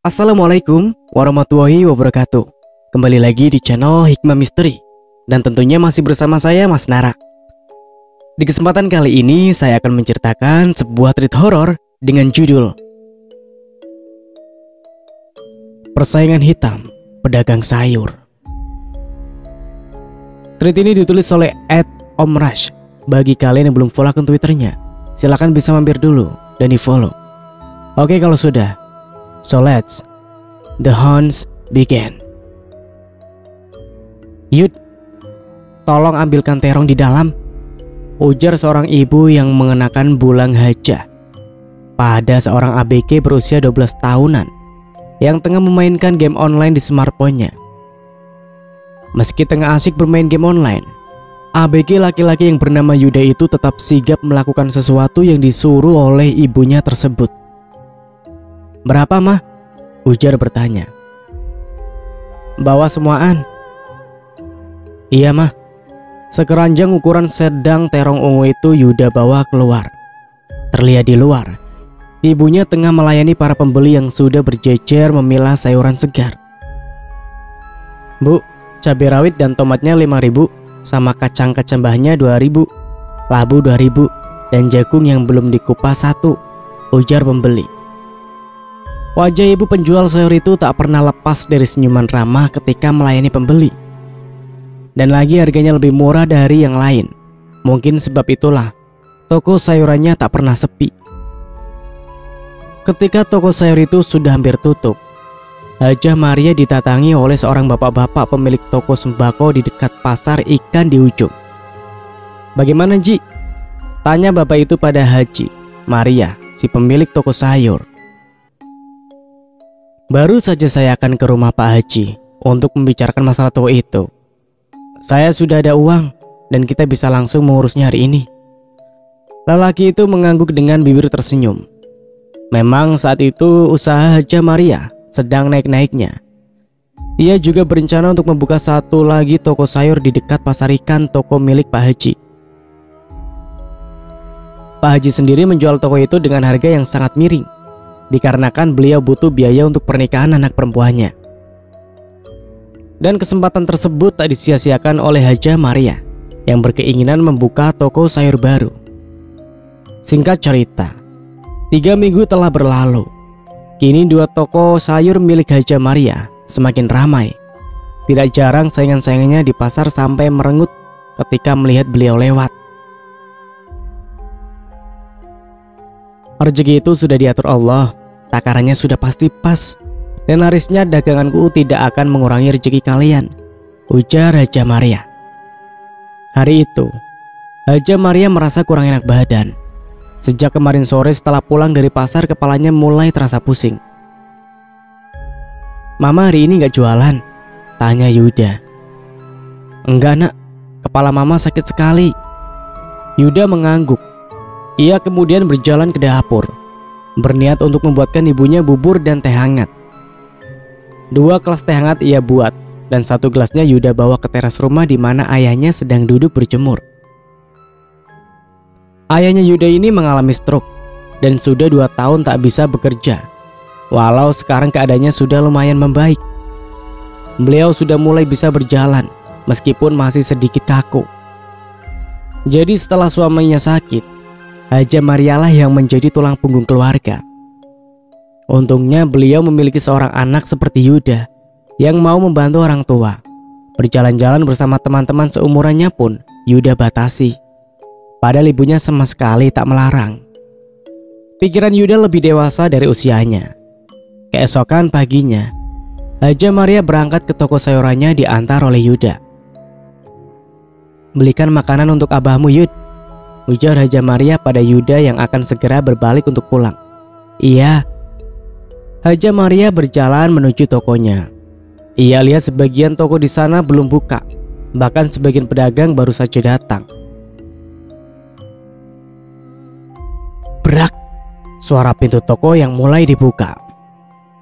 Assalamualaikum warahmatullahi wabarakatuh. Kembali lagi di channel Hikmah Misteri. Dan tentunya masih bersama saya Mas Nara. Di kesempatan kali ini saya akan menceritakan sebuah treat horor dengan judul Persaingan Hitam Pedagang Sayur. Treat ini ditulis oleh @omrush. Bagi kalian yang belum follow akun Twitternya, silahkan bisa mampir dulu dan di follow. Oke kalau sudah, so let's the hunts begin. Yud, tolong ambilkan terong di dalam, ujar seorang ibu yang mengenakan bulang hajah pada seorang ABG berusia 12 tahunan yang tengah memainkan game online di smartphone-nya. Meski tengah asik bermain game online, ABG laki-laki yang bernama Yuda itu tetap sigap melakukan sesuatu yang disuruh oleh ibunya tersebut. "Berapa, Mah?" ujar bertanya. "Bawa semuaan." "Iya, Mah." Sekeranjang ukuran sedang terong ungu itu Yuda bawa keluar. Terlihat di luar, ibunya tengah melayani para pembeli yang sudah berjejer memilah sayuran segar. "Bu, cabai rawit dan tomatnya 5.000, sama kacang kecambahnya 2.000, labu 2.000, dan jagung yang belum dikupas 1, ujar pembeli. Wajah ibu penjual sayur itu tak pernah lepas dari senyuman ramah ketika melayani pembeli. Dan lagi harganya lebih murah dari yang lain. Mungkin sebab itulah toko sayurannya tak pernah sepi. Ketika toko sayur itu sudah hampir tutup, Hajah Maria didatangi oleh seorang bapak-bapak pemilik toko sembako di dekat pasar ikan di ujung. "Bagaimana, Ji?" tanya bapak itu pada Haji Maria, si pemilik toko sayur. "Baru saja saya akan ke rumah Pak Haji untuk membicarakan masalah toko itu. Saya sudah ada uang dan kita bisa langsung mengurusnya hari ini." Lelaki itu mengangguk dengan bibir tersenyum. Memang saat itu usaha Hajah Maria sedang naik-naiknya. Ia juga berencana untuk membuka satu lagi toko sayur di dekat pasar ikan toko milik Pak Haji. Pak Haji sendiri menjual toko itu dengan harga yang sangat miring, dikarenakan beliau butuh biaya untuk pernikahan anak perempuannya. Dan kesempatan tersebut tak disia-siakan oleh Hajah Maria yang berkeinginan membuka toko sayur baru. Singkat cerita, 3 minggu telah berlalu. Kini 2 toko sayur milik Hajah Maria semakin ramai. Tidak jarang saingan-saingannya di pasar sampai merengut ketika melihat beliau lewat. Rezeki itu sudah diatur Allah, takarannya sudah pasti pas, dan larisnya daganganku tidak akan mengurangi rezeki kalian, ujar Hajah Maria. Hari itu, Hajah Maria merasa kurang enak badan. Sejak kemarin sore setelah pulang dari pasar, kepalanya mulai terasa pusing. "Mama hari ini gak jualan?" tanya Yuda. "Enggak, Nak, kepala Mama sakit sekali." Yuda mengangguk. Ia kemudian berjalan ke dapur, berniat untuk membuatkan ibunya bubur dan teh hangat. 2 gelas teh hangat ia buat, dan 1 gelasnya Yuda bawa ke teras rumah di mana ayahnya sedang duduk berjemur. Ayahnya Yuda ini mengalami stroke dan sudah 2 tahun tak bisa bekerja. Walau sekarang keadaannya sudah lumayan membaik. Beliau sudah mulai bisa berjalan meskipun masih sedikit kaku. Jadi setelah suaminya sakit, Hajah Maria lah yang menjadi tulang punggung keluarga. Untungnya beliau memiliki seorang anak seperti Yuda yang mau membantu orang tua. Berjalan-jalan bersama teman-teman seumurannya pun Yuda batasi. Padahal ibunya sama sekali tak melarang. Pikiran Yuda lebih dewasa dari usianya. Keesokan paginya, Hajah Maria berangkat ke toko sayurannya diantar oleh Yuda. "Belikan makanan untuk abahmu, Yud," ujar Hajah Maria pada Yuda yang akan segera berbalik untuk pulang. "Iya." Hajah Maria berjalan menuju tokonya. Ia lihat sebagian toko di sana belum buka, bahkan sebagian pedagang baru saja datang. Brak! Suara pintu toko yang mulai dibuka.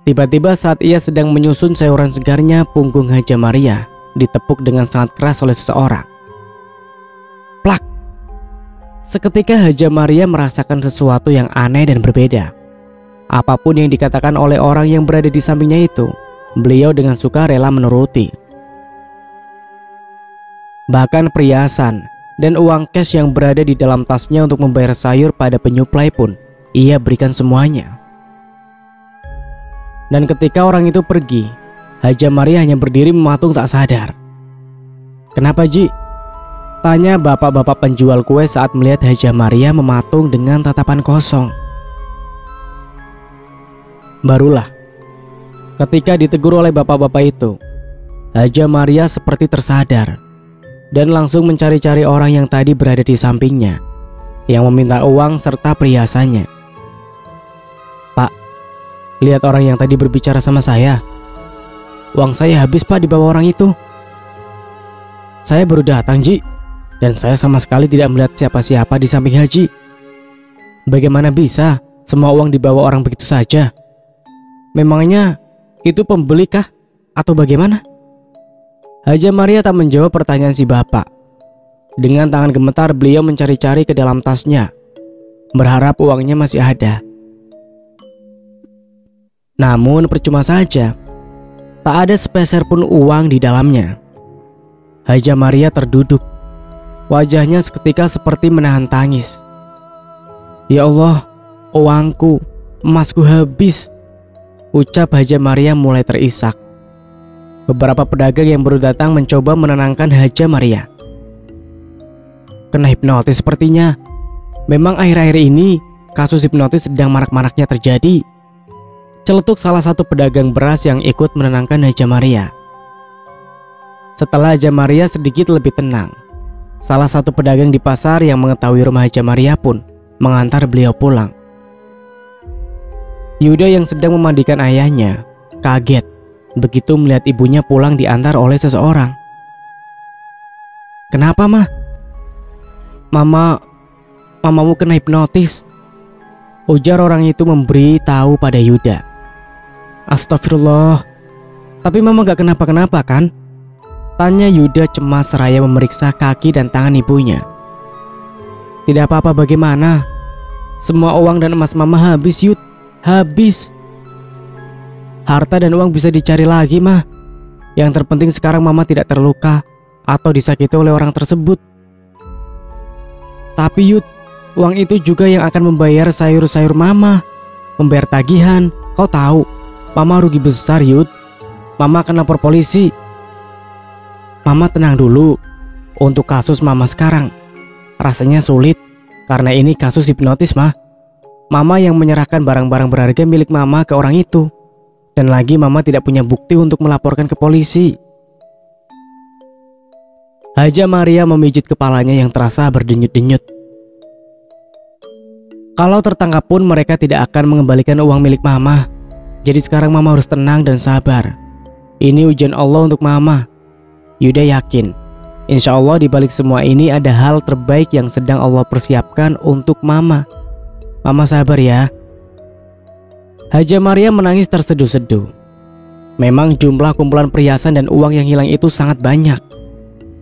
Tiba-tiba saat ia sedang menyusun sayuran segarnya, punggung Hajah Maria ditepuk dengan sangat keras oleh seseorang. Plak! Seketika Hajah Maria merasakan sesuatu yang aneh dan berbeda. Apapun yang dikatakan oleh orang yang berada di sampingnya itu, beliau dengan suka rela menuruti. Bahkan perhiasan dan uang cash yang berada di dalam tasnya untuk membayar sayur pada penyuplai pun ia berikan semuanya. Dan ketika orang itu pergi, Haja Maria hanya berdiri mematung tak sadar. "Kenapa, Ji?" tanya bapak-bapak penjual kue saat melihat Haja Maria mematung dengan tatapan kosong. Barulah ketika ditegur oleh bapak-bapak itu, Haja Maria seperti tersadar dan langsung mencari-cari orang yang tadi berada di sampingnya yang meminta uang serta perhiasannya. "Pak, lihat orang yang tadi berbicara sama saya. Uang saya habis, Pak, dibawa orang itu. Saya baru datang, Ji, dan saya sama sekali tidak melihat siapa-siapa di samping Haji. Bagaimana bisa semua uang dibawa orang begitu saja? Memangnya itu pembeli kah atau bagaimana?" Haja Maria tak menjawab pertanyaan si bapak. Dengan tangan gemetar beliau mencari-cari ke dalam tasnya, berharap uangnya masih ada. Namun percuma saja, tak ada sepeser pun uang di dalamnya. Haja Maria terduduk, wajahnya seketika seperti menahan tangis. "Ya Allah, uangku, emasku habis," ucap Haja Maria mulai terisak. Beberapa pedagang yang baru datang mencoba menenangkan Haja Maria. "Kena hipnotis sepertinya. Memang akhir-akhir ini kasus hipnotis sedang marak-maraknya terjadi," celetuk salah satu pedagang beras yang ikut menenangkan Haja Maria. Setelah Haja Maria sedikit lebih tenang, salah satu pedagang di pasar yang mengetahui rumah Haja Maria pun mengantar beliau pulang. Yuda yang sedang memandikan ayahnya kaget begitu melihat ibunya pulang diantar oleh seseorang. "Kenapa, Mah?" Mamamu kena hipnotis," ujar orang itu memberi tahu pada Yuda. "Astagfirullah, tapi Mama gak kenapa-kenapa kan?" tanya Yuda cemas seraya memeriksa kaki dan tangan ibunya. "Tidak apa-apa, bagaimana? Semua uang dan emas Mama habis, Yud. Habis. Harta dan uang bisa dicari lagi, Mah. Yang terpenting sekarang Mama tidak terluka atau disakiti oleh orang tersebut." "Tapi Yud, uang itu juga yang akan membayar sayur-sayur Mama, membayar tagihan. Kau tahu, Mama rugi besar, Yud. Mama akan lapor polisi." "Mama tenang dulu. Untuk kasus Mama sekarang rasanya sulit karena ini kasus hipnotis, Mah. Mama yang menyerahkan barang-barang berharga milik Mama ke orang itu. Dan lagi Mama tidak punya bukti untuk melaporkan ke polisi." Haja Maria memijit kepalanya yang terasa berdenyut-denyut. Kalau tertangkap pun mereka tidak akan mengembalikan uang milik Mama. Jadi sekarang Mama harus tenang dan sabar. Ini ujian Allah untuk Mama. Yuda yakin, insya Allah di balik semua ini ada hal terbaik yang sedang Allah persiapkan untuk Mama. Mama sabar ya. Haja Maria menangis terseduh-seduh. Memang jumlah kumpulan perhiasan dan uang yang hilang itu sangat banyak,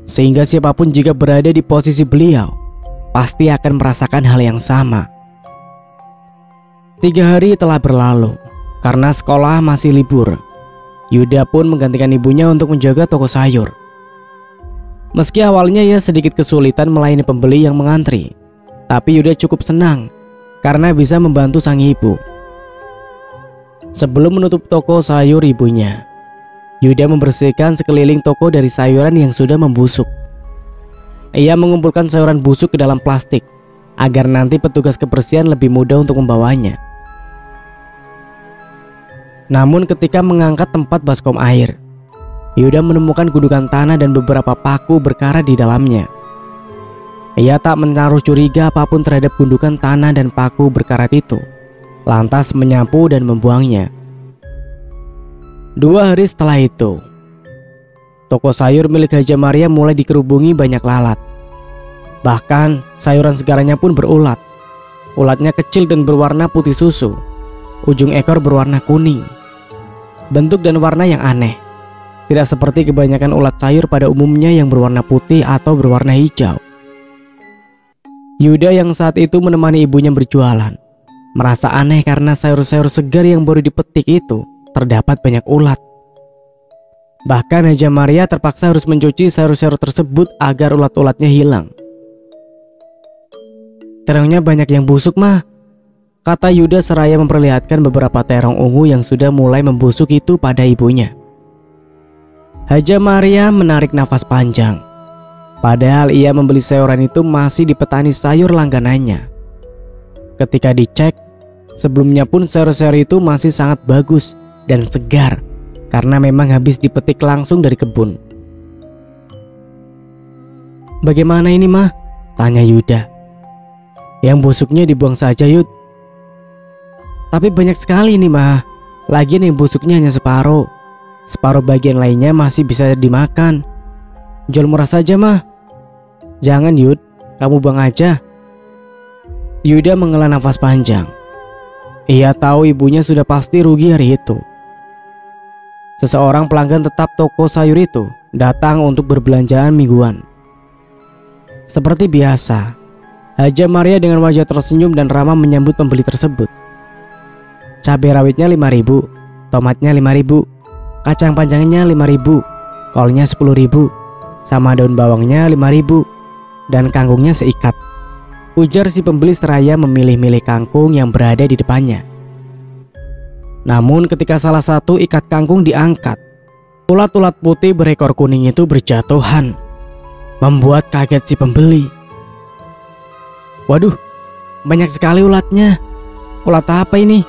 sehingga siapapun jika berada di posisi beliau pasti akan merasakan hal yang sama. 3 hari telah berlalu. Karena sekolah masih libur, Yuda pun menggantikan ibunya untuk menjaga toko sayur. Meski awalnya ia sedikit kesulitan melayani pembeli yang mengantri, tapi Yuda cukup senang karena bisa membantu sang ibu. Sebelum menutup toko sayur ibunya, Yuda membersihkan sekeliling toko dari sayuran yang sudah membusuk. Ia mengumpulkan sayuran busuk ke dalam plastik agar nanti petugas kebersihan lebih mudah untuk membawanya. Namun ketika mengangkat tempat baskom air, Yuda menemukan gundukan tanah dan beberapa paku berkarat di dalamnya. Ia tak menaruh curiga apapun terhadap gundukan tanah dan paku berkarat itu, lantas menyapu dan membuangnya. 2 hari setelah itu, toko sayur milik Haja Maria mulai dikerubungi banyak lalat. Bahkan sayuran segaranya pun berulat. Ulatnya kecil dan berwarna putih susu. Ujung ekor berwarna kuning. Bentuk dan warna yang aneh, tidak seperti kebanyakan ulat sayur pada umumnya yang berwarna putih atau berwarna hijau. Yuda yang saat itu menemani ibunya berjualan merasa aneh karena sayur-sayur segar yang baru dipetik itu terdapat banyak ulat. Bahkan Haja Maria terpaksa harus mencuci sayur-sayur tersebut agar ulat-ulatnya hilang. "Terongnya banyak yang busuk mah," kata Yuda seraya memperlihatkan beberapa terong ungu yang sudah mulai membusuk itu pada ibunya. Haja Maria menarik nafas panjang. Padahal ia membeli sayuran itu masih di petani sayur langganannya. Ketika dicek, sebelumnya pun sayur-sayur itu masih sangat bagus dan segar karena memang habis dipetik langsung dari kebun. "Bagaimana ini mah?" tanya Yuda. "Yang busuknya dibuang saja Yud." "Tapi banyak sekali nih mah. Lagian yang busuknya hanya separuh. Separuh bagian lainnya masih bisa dimakan. Jual murah saja mah." "Jangan Yud, kamu buang aja." Yuda menghela nafas panjang. Ia tahu ibunya sudah pasti rugi hari itu. Seseorang pelanggan tetap toko sayur itu datang untuk berbelanjaan mingguan. Seperti biasa, Haja Maria dengan wajah tersenyum dan ramah menyambut pembeli tersebut. "Cabai rawitnya 5.000, tomatnya 5.000, kacang panjangnya 5.000, kolnya 10.000, sama daun bawangnya 5.000, dan kangkungnya seikat," ujar si pembeli seraya memilih-milih kangkung yang berada di depannya. Namun ketika salah satu ikat kangkung diangkat, ulat-ulat putih berekor kuning itu berjatuhan, membuat kaget si pembeli. "Waduh, banyak sekali ulatnya. Ulat apa ini?"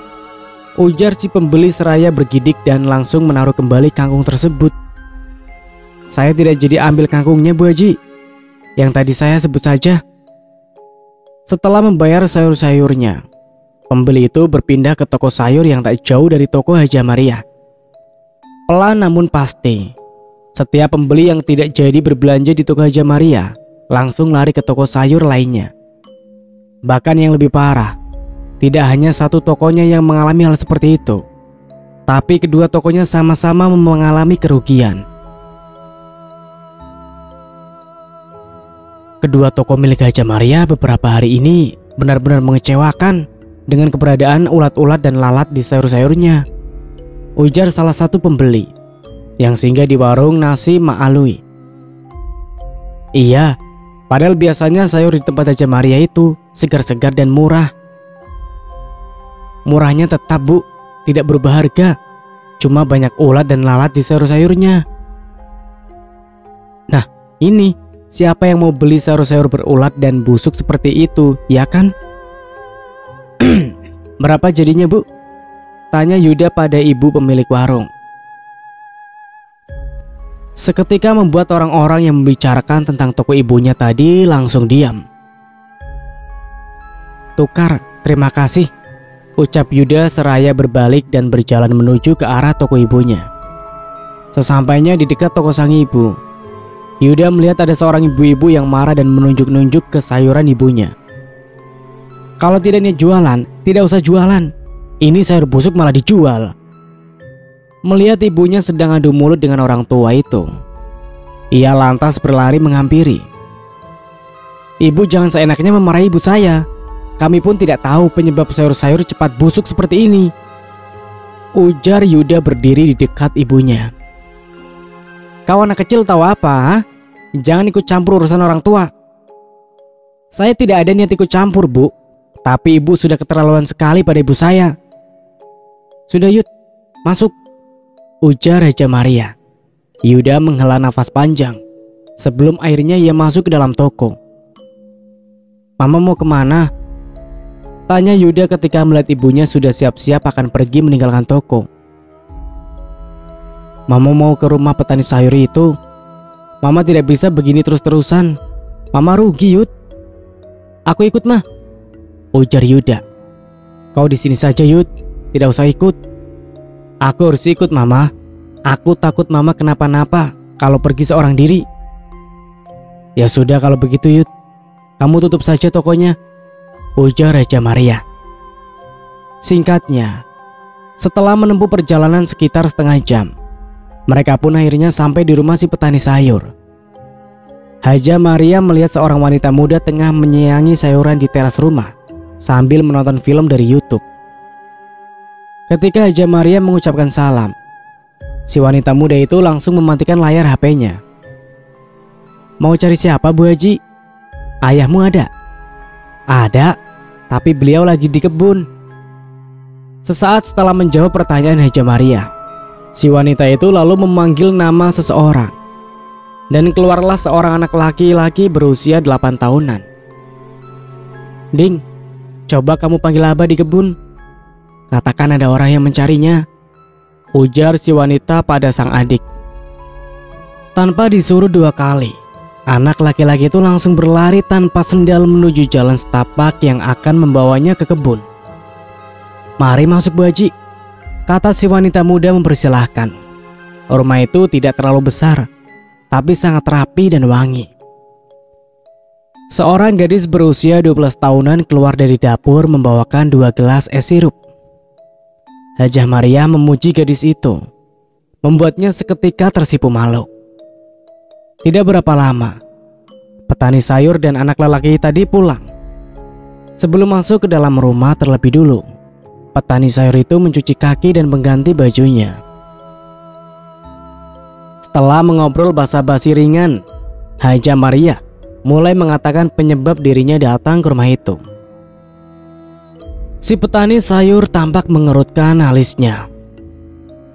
ujar si pembeli seraya bergidik dan langsung menaruh kembali kangkung tersebut. "Saya tidak jadi ambil kangkungnya Bu Haji. Yang tadi saya sebut saja." Setelah membayar sayur-sayurnya, pembeli itu berpindah ke toko sayur yang tak jauh dari toko Haja Maria. Pelan namun pasti, setiap pembeli yang tidak jadi berbelanja di toko Haja Maria langsung lari ke toko sayur lainnya. Bahkan yang lebih parah, tidak hanya satu tokonya yang mengalami hal seperti itu, tapi kedua tokonya sama-sama mengalami kerugian. Kedua toko milik Haja Maria beberapa hari ini benar-benar mengecewakan dengan keberadaan ulat-ulat dan lalat di sayur-sayurnya, ujar salah satu pembeli yang singgah di warung nasi Mak Alui. "Iya, padahal biasanya sayur di tempat Haja Maria itu segar-segar dan murah." "Murahnya tetap Bu, tidak berubah harga. Cuma banyak ulat dan lalat di sayur-sayurnya." "Nah ini, siapa yang mau beli sayur-sayur berulat dan busuk seperti itu, ya kan?" "Berapa jadinya Bu?" tanya Yuda pada ibu pemilik warung. Seketika membuat orang-orang yang membicarakan tentang toko ibunya tadi langsung diam. "Tukar, terima kasih," ucap Yuda seraya berbalik dan berjalan menuju ke arah toko ibunya. Sesampainya di dekat toko sang ibu, Yuda melihat ada seorang ibu-ibu yang marah dan menunjuk-nunjuk ke sayuran ibunya. "Kalau tidak niat jualan, tidak usah jualan. Ini sayur busuk malah dijual." Melihat ibunya sedang adu mulut dengan orang tua itu, ia lantas berlari menghampiri. "Ibu jangan seenaknya memarahi ibu saya. Kami pun tidak tahu penyebab sayur-sayur cepat busuk seperti ini," ujar Yuda berdiri di dekat ibunya. "Kau anak kecil tahu apa? Ha? Jangan ikut campur urusan orang tua." "Saya tidak ada niat ikut campur Bu, tapi ibu sudah keterlaluan sekali pada ibu saya." "Sudah Yud, masuk," ujar Haja Maria. Yuda menghela nafas panjang sebelum akhirnya ia masuk ke dalam toko. "Mama mau kemana?" tanya Yuda ketika melihat ibunya sudah siap-siap akan pergi meninggalkan toko. "Mama mau ke rumah petani sayur itu. Mama tidak bisa begini terus-terusan. Mama rugi Yud." "Aku ikut mah," ujar Yuda. "Kau di sini saja Yud, tidak usah ikut." "Aku harus ikut Mama. Aku takut Mama kenapa-napa kalau pergi seorang diri." "Ya sudah kalau begitu Yud, kamu tutup saja tokonya," ujar Haja Maria. Singkatnya, setelah menempuh perjalanan sekitar setengah jam, mereka pun akhirnya sampai di rumah si petani sayur. Haja Maria melihat seorang wanita muda tengah menyiangi sayuran di teras rumah sambil menonton film dari YouTube. Ketika Haja Maria mengucapkan salam, si wanita muda itu langsung mematikan layar HP-nya. "Mau cari siapa, Bu Haji? Ayahmu ada?" "Ada, tapi beliau lagi di kebun." Sesaat setelah menjawab pertanyaan Haja Maria, si wanita itu lalu memanggil nama seseorang. Dan keluarlah seorang anak laki-laki berusia 8 tahunan. "Ding, coba kamu panggil Abah di kebun. Katakan ada orang yang mencarinya," ujar si wanita pada sang adik. Tanpa disuruh 2 kali, anak laki-laki itu langsung berlari tanpa sendal menuju jalan setapak yang akan membawanya ke kebun. "Mari masuk, Bu Haji," kata si wanita muda mempersilahkan. Rumah itu tidak terlalu besar, tapi sangat rapi dan wangi. Seorang gadis berusia 12 tahunan keluar dari dapur membawakan 2 gelas es sirup. Hajah Maria memuji gadis itu, membuatnya seketika tersipu malu. Tidak berapa lama, petani sayur dan anak lelaki tadi pulang. Sebelum masuk ke dalam rumah terlebih dulu, petani sayur itu mencuci kaki dan mengganti bajunya. Setelah mengobrol basa-basi ringan, Hajah Maria mulai mengatakan penyebab dirinya datang ke rumah itu. Si petani sayur tampak mengerutkan alisnya.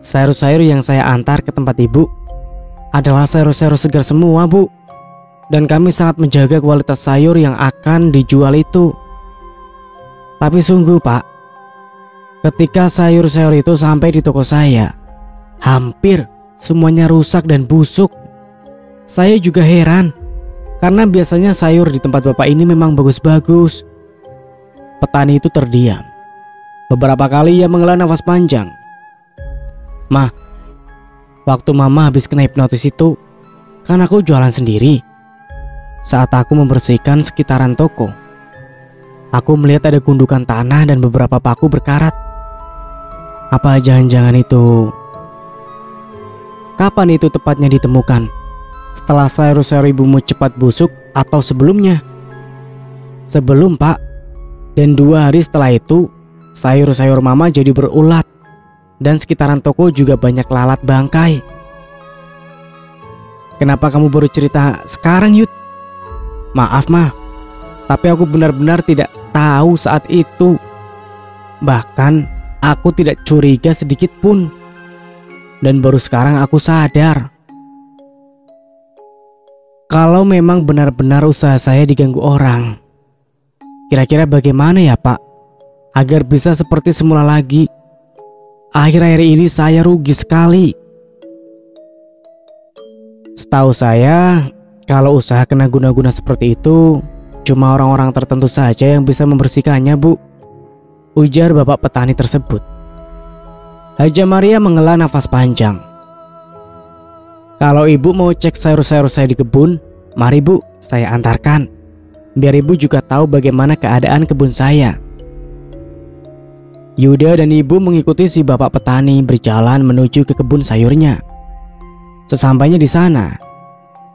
"Sayur-sayur yang saya antar ke tempat ibu adalah sayur-sayur segar semua, Bu. Dan kami sangat menjaga kualitas sayur yang akan dijual itu. Tapi sungguh, Pak, ketika sayur-sayur itu sampai di toko saya, hampir semuanya rusak dan busuk. Saya juga heran, karena biasanya sayur di tempat Bapak ini memang bagus-bagus." Petani itu terdiam. Beberapa kali ia menghela nafas panjang. "Ma, waktu Mama habis kena hipnotis itu, kan aku jualan sendiri. Saat aku membersihkan sekitaran toko, aku melihat ada gundukan tanah dan beberapa paku berkarat. Apa jangan-jangan itu..." "Kapan itu tepatnya ditemukan? Setelah sayur-sayur ibumu cepat busuk atau sebelumnya?" "Sebelum, Pak. Dan 2 hari setelah itu, sayur-sayur Mama jadi berulat. Dan sekitaran toko juga banyak lalat bangkai." "Kenapa kamu baru cerita sekarang, Yud?" "Maaf, Ma, tapi aku benar-benar tidak tahu saat itu. Bahkan aku tidak curiga sedikit pun. Dan baru sekarang aku sadar. Kalau memang benar-benar usaha saya diganggu orang, kira-kira bagaimana ya, Pak, agar bisa seperti semula lagi? Akhir-akhir ini saya rugi sekali." "Setahu saya, kalau usaha kena guna-guna seperti itu, cuma orang-orang tertentu saja yang bisa membersihkannya, Bu," ujar bapak petani tersebut. Hajah Maria menghela nafas panjang. "Kalau ibu mau cek sayur-sayur saya di kebun, mari, Bu, saya antarkan. Biar ibu juga tahu bagaimana keadaan kebun saya." Yuda dan ibu mengikuti si bapak petani berjalan menuju ke kebun sayurnya. Sesampainya di sana,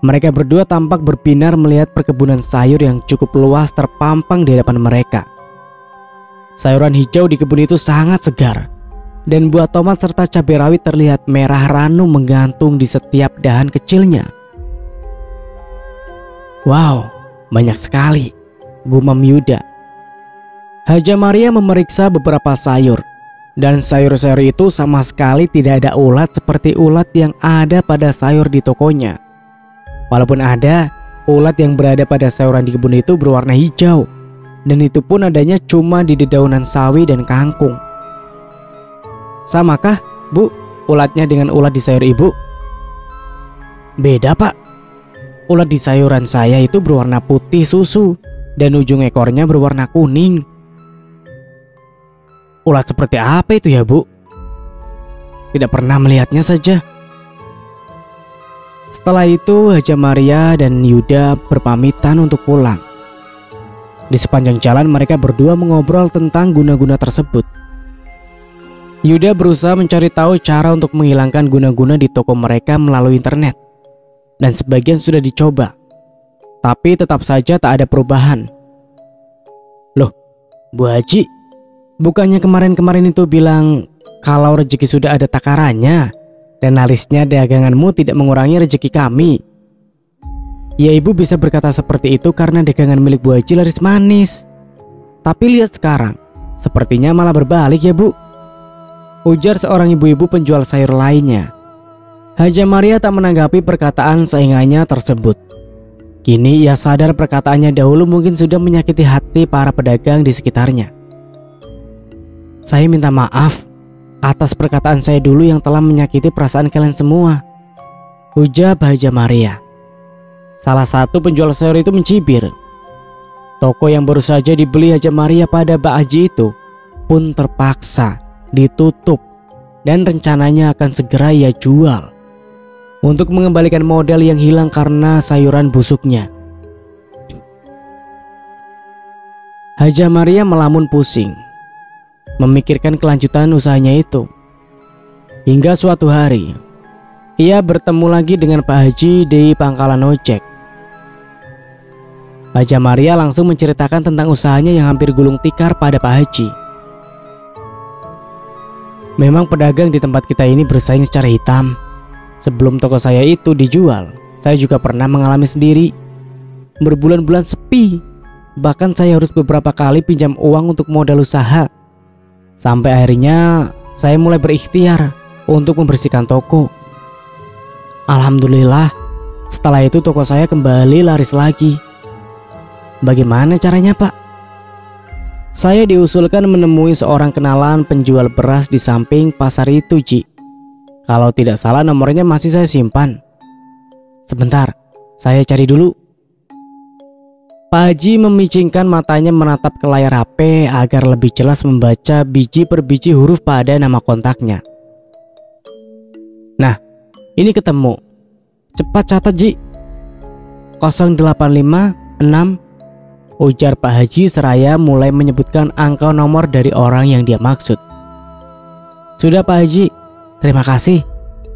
mereka berdua tampak berbinar melihat perkebunan sayur yang cukup luas terpampang di hadapan mereka. Sayuran hijau di kebun itu sangat segar, dan buah tomat serta cabai rawit terlihat merah ranum menggantung di setiap dahan kecilnya. "Wow, banyak sekali," gumam Yuda. Hajah Maria memeriksa beberapa sayur, dan sayur-sayur itu sama sekali tidak ada ulat seperti ulat yang ada pada sayur di tokonya. Walaupun ada, ulat yang berada pada sayuran di kebun itu berwarna hijau, dan itu pun adanya cuma di dedaunan sawi dan kangkung. "Samakah, Bu, ulatnya dengan ulat di sayur ibu?" "Beda, Pak. Ulat di sayuran saya itu berwarna putih susu dan ujung ekornya berwarna kuning." "Ulat seperti apa itu ya, Bu?" "Tidak pernah melihatnya saja." Setelah itu Hajah Maria dan Yuda berpamitan untuk pulang. Di sepanjang jalan mereka berdua mengobrol tentang guna-guna tersebut. Yuda berusaha mencari tahu cara untuk menghilangkan guna-guna di toko mereka melalui internet, dan sebagian sudah dicoba, tapi tetap saja tak ada perubahan. "Loh, Bu Haji, bukannya kemarin-kemarin itu bilang kalau rezeki sudah ada takarannya dan larisnya daganganmu tidak mengurangi rezeki kami. Ya ibu bisa berkata seperti itu karena dagangan milik Bu Haji laris manis. Tapi lihat sekarang, sepertinya malah berbalik ya bu, ujar seorang ibu-ibu penjual sayur lainnya. Haja Maria tak menanggapi perkataan saingannya tersebut. Kini ia sadar perkataannya dahulu mungkin sudah menyakiti hati para pedagang di sekitarnya. Saya minta maaf atas perkataan saya dulu yang telah menyakiti perasaan kalian semua, ujar Haja Maria. Salah satu penjual sayur itu mencibir. Toko yang baru saja dibeli Haja Maria pada Mbak Haji itu pun terpaksa ditutup dan rencananya akan segera ia jual untuk mengembalikan modal yang hilang karena sayuran busuknya. Haja Maria melamun pusing memikirkan kelanjutan usahanya itu. Hingga suatu hari ia bertemu lagi dengan Pak Haji di pangkalan ojek. Haja Maria langsung menceritakan tentang usahanya yang hampir gulung tikar pada Pak Haji. Memang pedagang di tempat kita ini bersaing secara hitam. Sebelum toko saya itu dijual, saya juga pernah mengalami sendiri. Berbulan-bulan sepi. Bahkan saya harus beberapa kali pinjam uang untuk modal usaha. Sampai akhirnya saya mulai berikhtiar untuk membersihkan toko. Alhamdulillah, setelah itu toko saya kembali laris lagi. Bagaimana caranya pak? Saya diusulkan menemui seorang kenalan penjual beras di samping pasar itu Ji. Kalau tidak salah nomornya masih saya simpan. Sebentar, saya cari dulu. Pak Haji memicingkan matanya menatap ke layar HP agar lebih jelas membaca biji per biji huruf pada nama kontaknya. Nah, ini ketemu. Cepat catat Ji. 0856, ujar Pak Haji seraya mulai menyebutkan angka nomor dari orang yang dia maksud. Sudah Pak Haji, terima kasih,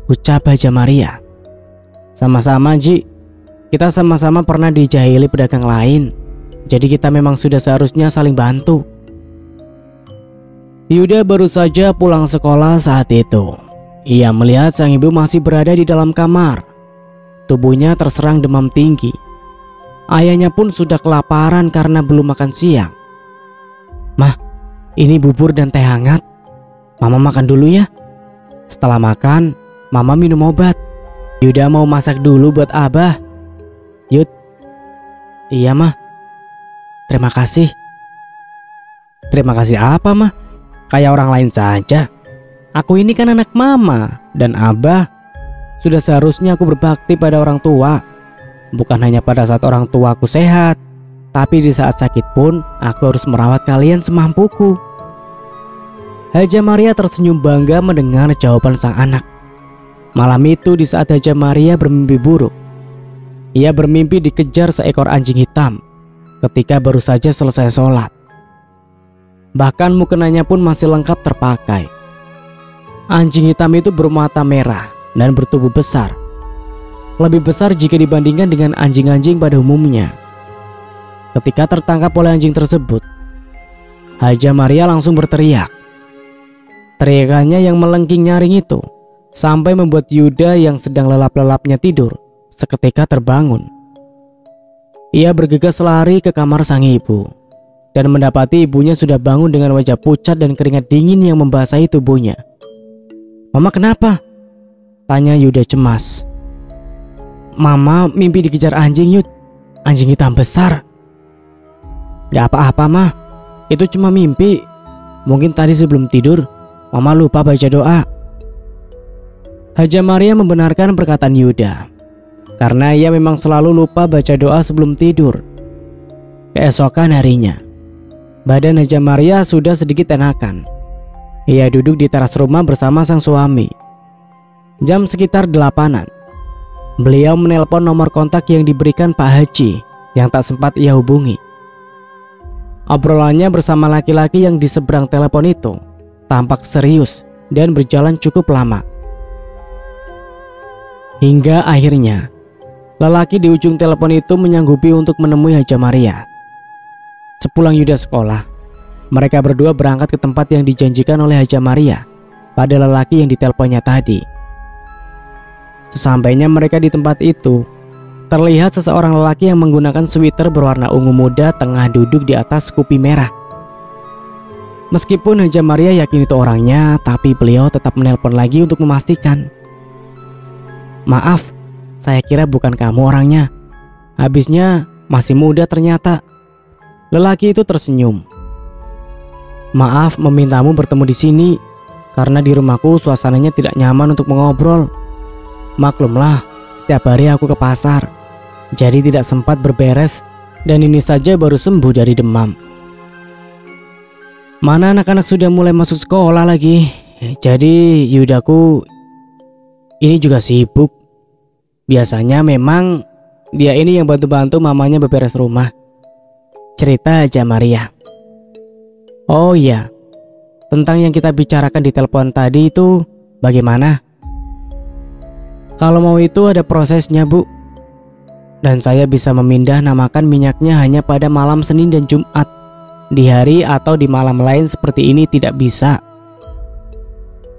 ucap Haja Maria. Sama-sama Ji, kita sama-sama pernah dijahili pedagang lain, jadi kita memang sudah seharusnya saling bantu. Yuda baru saja pulang sekolah saat itu. Ia melihat sang ibu masih berada di dalam kamar. Tubuhnya terserang demam tinggi. Ayahnya pun sudah kelaparan karena belum makan siang. Mah, ini bubur dan teh hangat. Mama makan dulu ya. Setelah makan, Mama minum obat. Yuda mau masak dulu buat Abah. Yud. Iya mah. Terima kasih. Terima kasih apa mah? Kayak orang lain saja. Aku ini kan anak Mama dan Abah. Sudah seharusnya aku berbakti pada orang tua. Bukan hanya pada saat orang tua aku sehat, tapi di saat sakit pun aku harus merawat kalian semampuku. Haja Maria tersenyum bangga mendengar jawaban sang anak. Malam itu di saat Haja Maria bermimpi buruk, ia bermimpi dikejar seekor anjing hitam ketika baru saja selesai sholat. Bahkan mukenanya pun masih lengkap terpakai. Anjing hitam itu bermata merah dan bertubuh besar. Lebih besar jika dibandingkan dengan anjing-anjing pada umumnya. Ketika tertangkap oleh anjing tersebut, Haja Maria langsung berteriak. Teriakannya yang melengking nyaring itu sampai membuat Yuda yang sedang lelap-lelapnya tidur seketika terbangun. Ia bergegas lari ke kamar sang ibu dan mendapati ibunya sudah bangun dengan wajah pucat dan keringat dingin yang membasahi tubuhnya. Mama kenapa? Tanya Yuda cemas. Mama mimpi dikejar anjing Yud. Anjing hitam besar. Gak apa-apa mah, itu cuma mimpi. Mungkin tadi sebelum tidur Mama lupa baca doa. Haja Maria membenarkan perkataan Yuda, karena ia memang selalu lupa baca doa sebelum tidur. Keesokan harinya, badan Haja Maria sudah sedikit enakan. Ia duduk di teras rumah bersama sang suami. Jam sekitar 8-an, beliau menelpon nomor kontak yang diberikan Pak Haji yang tak sempat ia hubungi. Obrolannya bersama laki-laki yang di seberang telepon itu tampak serius dan berjalan cukup lama. Hingga akhirnya lelaki di ujung telepon itu menyanggupi untuk menemui Haja Maria. Sepulang Yuda sekolah, Mereka berdua berangkat ke tempat yang dijanjikan oleh Haja Maria pada lelaki yang diteleponnya tadi. Sesampainya mereka di tempat itu, terlihat seseorang lelaki yang menggunakan sweater berwarna ungu muda tengah duduk di atas Scoopy merah. Meskipun Haja Maria yakin itu orangnya, tapi beliau tetap menelpon lagi untuk memastikan. "Maaf, saya kira bukan kamu orangnya. Habisnya masih muda ternyata." Lelaki itu tersenyum. "Maaf memintamu bertemu di sini, karena di rumahku suasananya tidak nyaman untuk mengobrol. Maklumlah, setiap hari aku ke pasar, jadi tidak sempat berberes, dan ini saja baru sembuh dari demam. Mana anak-anak sudah mulai masuk sekolah lagi, jadi yudaku ini juga sibuk. Biasanya memang dia ini yang bantu-bantu mamanya beberes rumah," cerita Haja Maria. "Oh iya, tentang yang kita bicarakan di telepon tadi itu bagaimana?" "Kalau mau itu ada prosesnya, Bu. Dan saya bisa memindah namakan minyaknya hanya pada malam Senin dan Jumat. Di hari atau di malam lain seperti ini tidak bisa."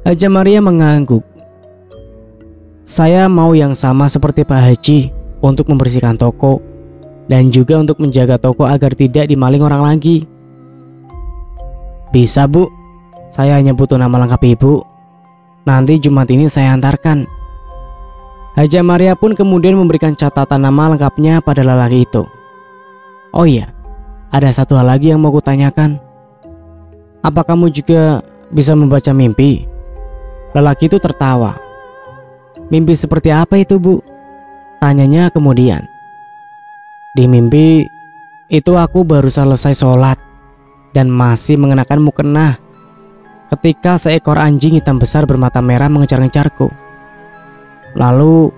Haja Maria mengangguk. "Saya mau yang sama seperti Pak Haji untuk membersihkan toko dan juga untuk menjaga toko agar tidak dimaling orang lagi." "Bisa, Bu. Saya hanya butuh nama lengkap Ibu. Nanti Jumat ini saya antarkan." Haja Maria pun kemudian memberikan catatan nama lengkapnya pada lelaki itu. "Oh iya, ada satu hal lagi yang mau kutanyakan. Apa kamu juga bisa membaca mimpi?" Lelaki itu tertawa. "Mimpi seperti apa itu, Bu?" tanyanya kemudian. "Di mimpi itu aku baru selesai sholat dan masih mengenakan mukena ketika seekor anjing hitam besar bermata merah mengejar-ngejarku. Lalu,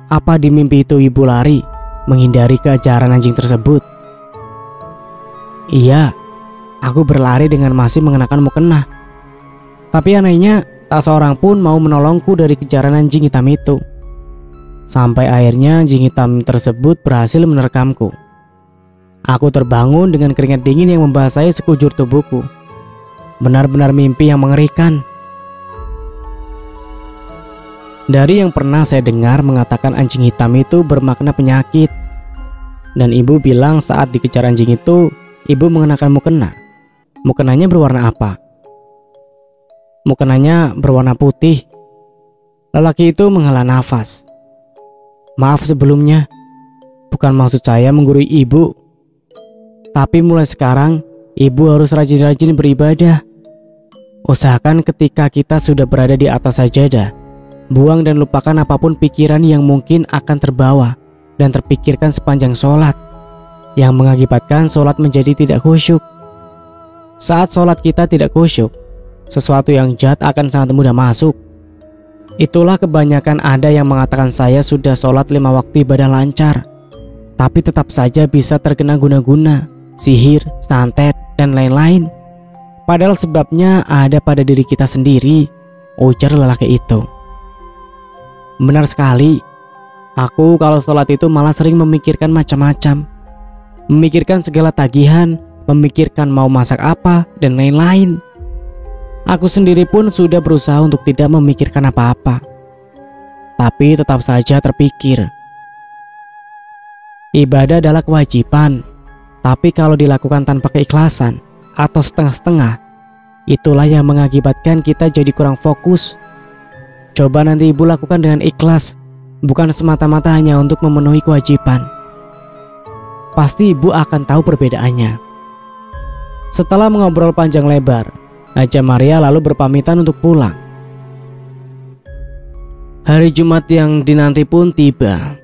apa di mimpi itu Ibu lari menghindari kejaran anjing tersebut?" "Iya, aku berlari dengan masih mengenakan mukena. Tapi anehnya, tak seorang pun mau menolongku dari kejaran anjing hitam itu. Sampai akhirnya anjing hitam tersebut berhasil menerkamku. Aku terbangun dengan keringat dingin yang membasahi sekujur tubuhku. Benar-benar mimpi yang mengerikan." Dari yang pernah saya dengar mengatakan anjing hitam itu bermakna penyakit. Dan Ibu bilang saat dikejar anjing itu, Ibu mengenakan mukena. Mukenanya berwarna apa?" "Mukenanya berwarna putih." Lelaki itu menghela nafas. "Maaf sebelumnya, bukan maksud saya menggurui Ibu. Tapi mulai sekarang, Ibu harus rajin-rajin beribadah. Usahakan ketika kita sudah berada di atas sajadah, buang dan lupakan apapun pikiran yang mungkin akan terbawa dan terpikirkan sepanjang sholat, yang mengakibatkan sholat menjadi tidak khusyuk. Saat sholat kita tidak khusyuk, sesuatu yang jahat akan sangat mudah masuk. Itulah kebanyakan ada yang mengatakan saya sudah sholat 5 waktu ibadah lancar, tapi tetap saja bisa terkena guna-guna, sihir, santet, dan lain-lain. Padahal sebabnya ada pada diri kita sendiri," ujar lelaki itu. "Benar sekali. Aku kalau sholat itu malah sering memikirkan macam-macam. Memikirkan segala tagihan, memikirkan mau masak apa, dan lain-lain. Aku sendiri pun sudah berusaha untuk tidak memikirkan apa-apa, tapi tetap saja terpikir. Ibadah adalah kewajiban, tapi kalau dilakukan tanpa keikhlasan atau setengah-setengah, itulah yang mengakibatkan kita jadi kurang fokus. Coba nanti Ibu lakukan dengan ikhlas, bukan semata-mata hanya untuk memenuhi kewajiban. Pasti Ibu akan tahu perbedaannya." Setelah mengobrol panjang lebar, Haja Maria lalu berpamitan untuk pulang. Hari Jumat yang dinanti pun tiba.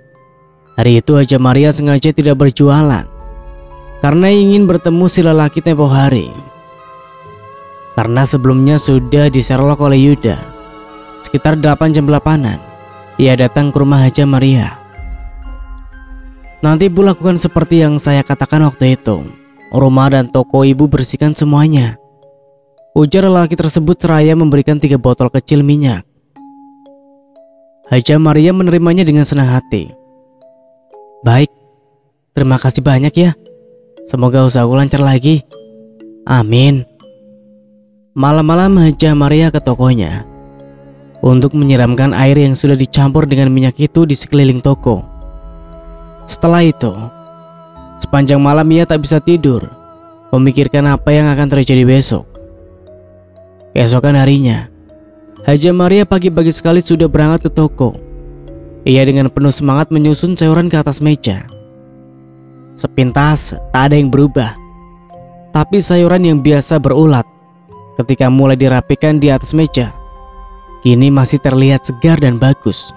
Hari itu Haja Maria sengaja tidak berjualan karena ingin bertemu si lelaki tempo hari. Karena sebelumnya sudah di-Sherlock oleh Yuda. Sekitar 8 jam 8-an, ia datang ke rumah Haja Maria. "Nanti Ibu lakukan seperti yang saya katakan waktu itu. Rumah dan toko Ibu bersihkan semuanya," ujar lelaki tersebut seraya memberikan 3 botol kecil minyak. Haja Maria menerimanya dengan senang hati. "Baik, terima kasih banyak ya. Semoga usahaku lancar lagi. Amin. Malam-malam Haja Maria ke tokonya untuk menyiramkan air yang sudah dicampur dengan minyak itu di sekeliling toko. Setelah itu, sepanjang malam ia tak bisa tidur, memikirkan apa yang akan terjadi besok. Keesokan harinya, Haja Maria pagi-pagi sekali sudah berangkat ke toko. Ia dengan penuh semangat menyusun sayuran ke atas meja. Sepintas tak ada yang berubah, tapi sayuran yang biasa berulat ketika mulai dirapikan di atas meja kini masih terlihat segar dan bagus.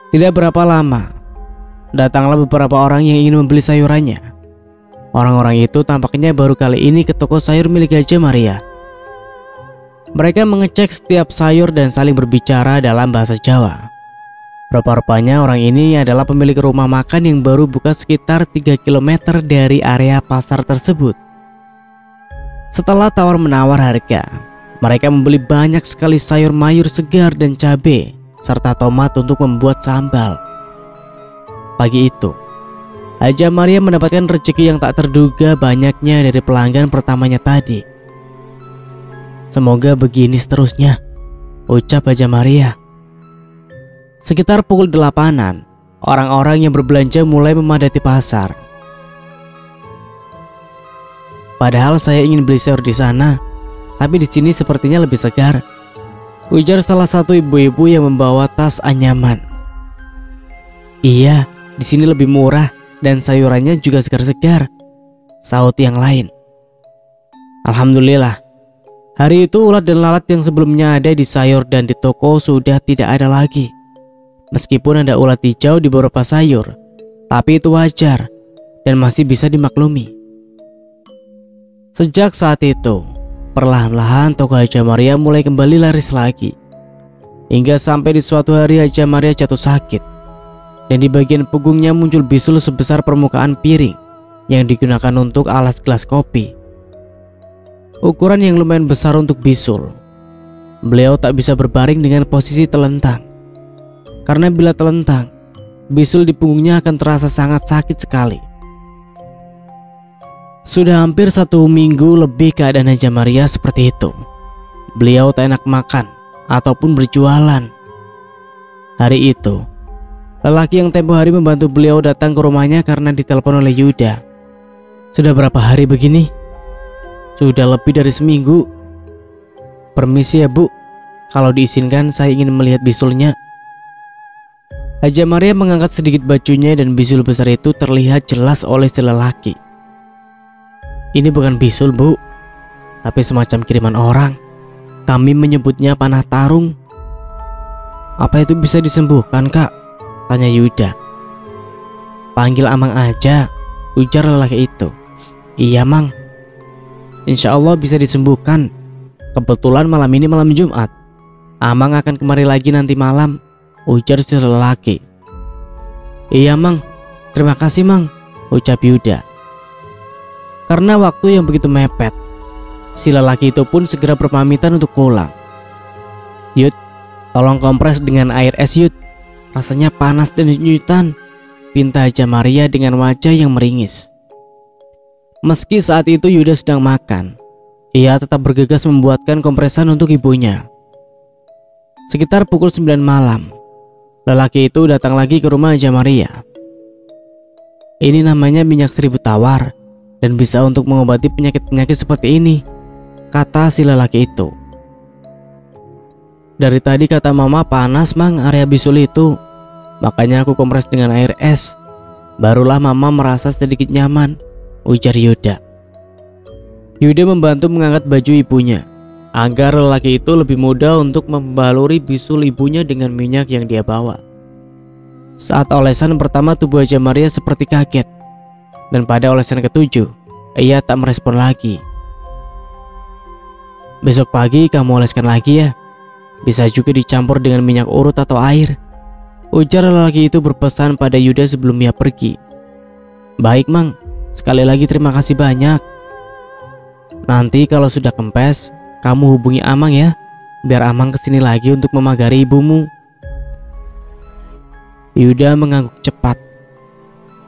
Tidak berapa lama, datanglah beberapa orang yang ingin membeli sayurannya. Orang-orang itu tampaknya baru kali ini ke toko sayur milik Haja Maria. Mereka mengecek setiap sayur dan saling berbicara dalam bahasa Jawa. Rupa-rupanya orang ini adalah pemilik rumah makan yang baru buka sekitar 3 km dari area pasar tersebut. Setelah tawar-menawar harga, mereka membeli banyak sekali sayur mayur segar dan cabai, serta tomat untuk membuat sambal. Pagi itu, Haja Maria mendapatkan rezeki yang tak terduga banyaknya dari pelanggan pertamanya tadi. Semoga begini seterusnya, ucap Haja Maria. Sekitar pukul 8-an, orang-orang yang berbelanja mulai memadati pasar. Padahal saya ingin beli sayur di sana, tapi di sini sepertinya lebih segar, ujar salah satu ibu-ibu yang membawa tas anyaman. Iya, di sini lebih murah dan sayurannya juga segar-segar, sahut yang lain. Alhamdulillah, hari itu ulat dan lalat yang sebelumnya ada di sayur dan di toko sudah tidak ada lagi. Meskipun ada ulat hijau di beberapa sayur, tapi itu wajar dan masih bisa dimaklumi. Sejak saat itu, perlahan-lahan toko Haja Maria mulai kembali laris lagi. Hingga sampai di suatu hari Haja Maria jatuh sakit, dan di bagian punggungnya muncul bisul sebesar permukaan piring yang digunakan untuk alas gelas kopi. Ukuran yang lumayan besar untuk bisul. Beliau tak bisa berbaring dengan posisi telentang, karena bila telentang, bisul di punggungnya akan terasa sangat sakit sekali. Sudah hampir 1 minggu lebih keadaan Haja Maria seperti itu. Beliau tak enak makan ataupun berjualan. Hari itu, lelaki yang tempo hari membantu beliau datang ke rumahnya karena ditelepon oleh Yuda. Sudah berapa hari begini? Sudah lebih dari seminggu. Permisi ya bu, kalau diizinkan saya ingin melihat bisulnya. Haja Maria mengangkat sedikit bajunya dan bisul besar itu terlihat jelas oleh si lelaki. Ini bukan bisul bu, tapi semacam kiriman orang. Kami menyebutnya panah tarung. Apa itu bisa disembuhkan kak? Tanya Yuda. Panggil Amang aja, ujar lelaki itu. Iya mang, insya Allah bisa disembuhkan. Kebetulan malam ini malam Jumat. Amang akan kemari lagi nanti malam, ujar si lelaki. Iya mang, terima kasih mang, ucap Yuda. Karena waktu yang begitu mepet, si lelaki itu pun segera berpamitan untuk pulang. Yud, tolong kompres dengan air es Yud, rasanya panas dan nyutan, pinta Haja Maria dengan wajah yang meringis. Meski saat itu Yuda sedang makan, ia tetap bergegas membuatkan kompresan untuk ibunya. Sekitar pukul 9 malam, lelaki itu datang lagi ke rumah Haja Maria. Ini namanya minyak 1000 tawar dan bisa untuk mengobati penyakit-penyakit seperti ini, kata si lelaki itu. Dari tadi kata mama panas mang area bisul itu, makanya aku kompres dengan air es. Barulah mama merasa sedikit nyaman, ujar Yuda. Yuda membantu mengangkat baju ibunya agar lelaki itu lebih mudah untuk membaluri bisul ibunya dengan minyak yang dia bawa. Saat olesan pertama tubuh Haja Maria seperti kaget, dan pada olesan ke-7 ia tak merespon lagi. Besok pagi kamu oleskan lagi ya, bisa juga dicampur dengan minyak urut atau air, ujar lelaki itu berpesan pada Yuda sebelum ia pergi. Baik mang, sekali lagi terima kasih banyak. Nanti kalau sudah kempes, kamu hubungi Amang ya, biar Amang kesini lagi untuk memagari ibumu. Yuda mengangguk cepat.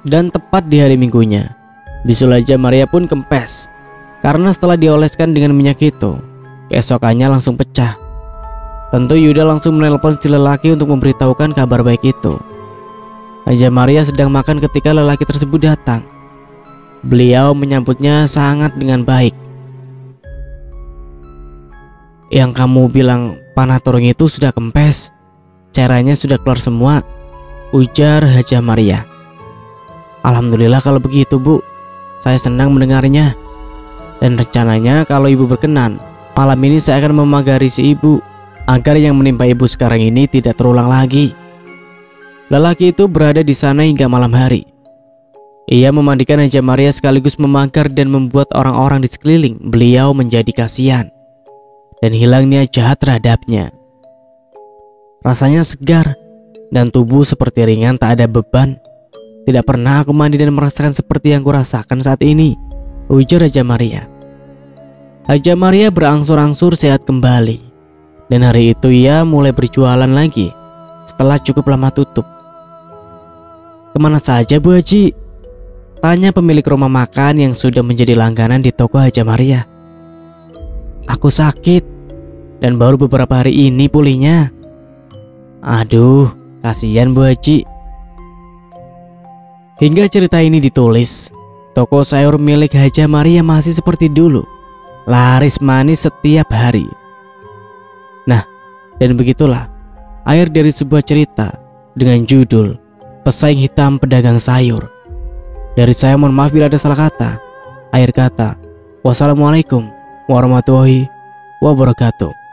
Dan tepat di hari Minggunya, bisul Haja Maria pun kempes. Karena setelah dioleskan dengan minyak itu, keesokannya langsung pecah. Tentu Yuda langsung menelpon si lelaki untuk memberitahukan kabar baik itu. Haja Maria sedang makan ketika lelaki tersebut datang. Beliau menyambutnya sangat dengan baik. "Yang kamu bilang panah torong itu sudah kempes, cairannya sudah keluar semua," ujar Haja Maria. "Alhamdulillah kalau begitu, Bu. Saya senang mendengarnya. Dan rencananya kalau Ibu berkenan, malam ini saya akan memagari si Ibu agar yang menimpa Ibu sekarang ini tidak terulang lagi." Lelaki itu berada di sana hingga malam hari. Ia memandikan Haja Maria sekaligus memagar dan membuat orang-orang di sekeliling beliau menjadi kasihan dan hilang niat jahat terhadapnya. Rasanya segar dan tubuh seperti ringan, tak ada beban. "Tidak pernah aku mandi dan merasakan seperti yang kurasakan saat ini," ujar Haja Maria. Haja Maria berangsur-angsur sehat kembali, dan hari itu ia mulai berjualan lagi setelah cukup lama tutup. "Kemana saja, Bu Haji?" tanya pemilik rumah makan yang sudah menjadi langganan di toko Haja Maria. "Aku sakit dan baru beberapa hari ini pulihnya." "Aduh, kasihan Bu Haji." Hingga cerita ini ditulis, toko sayur milik Haja Maria masih seperti dulu, laris manis setiap hari. Nah, dan begitulah akhir dari sebuah cerita dengan judul Pesaing Hitam Pedagang Sayur. Dari saya mohon maaf bila ada salah kata. Akhir kata, wassalamualaikum warahmatullahi wabarakatuh.